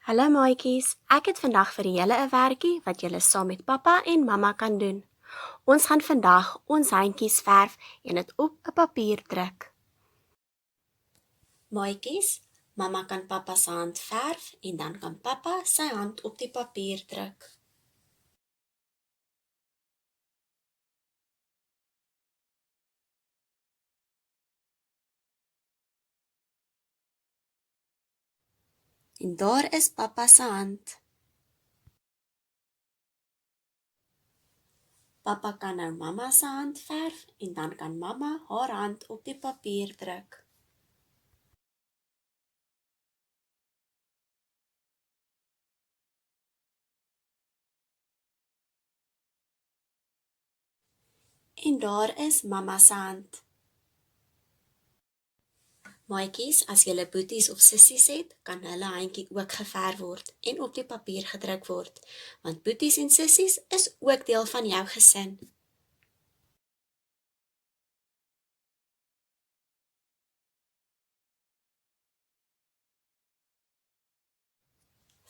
Hallo maatjies, ek het vandag vir julle 'n werkie wat julle saam met pappa en mamma kan doen. Ons gaan vandag ons handjies verf en dit op 'n papier druk. Maatjies, mamma kan pappa se hand verf en dan kan pappa sy hand op die papier druk. En daar is pappa se hand. Pappa kan nou mamma se hand verf en dan kan mamma haar hand op die papier druk. En daar is mamma se hand. Maatjies, as julle boeties of sissies het, kan hulle handjie ook geverf word en op die papier gedruk word, want boeties en sissies is ook deel van jou gesin.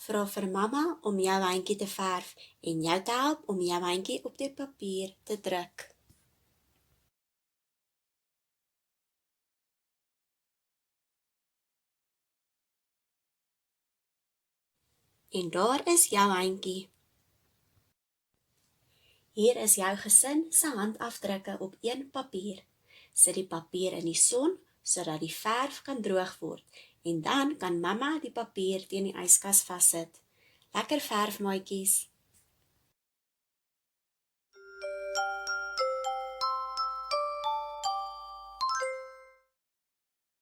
Vra vir mamma om jou handjie te verf en jou te help om jou handjie op die papier te druk. En daar is jou handjie. Hier is jou gesin se handafdrukke op een papier. Sit die papier in die son sodat die verf kan droog word en dan kan mamma die papier teen die yskas vassit. Lekker verf maatjies!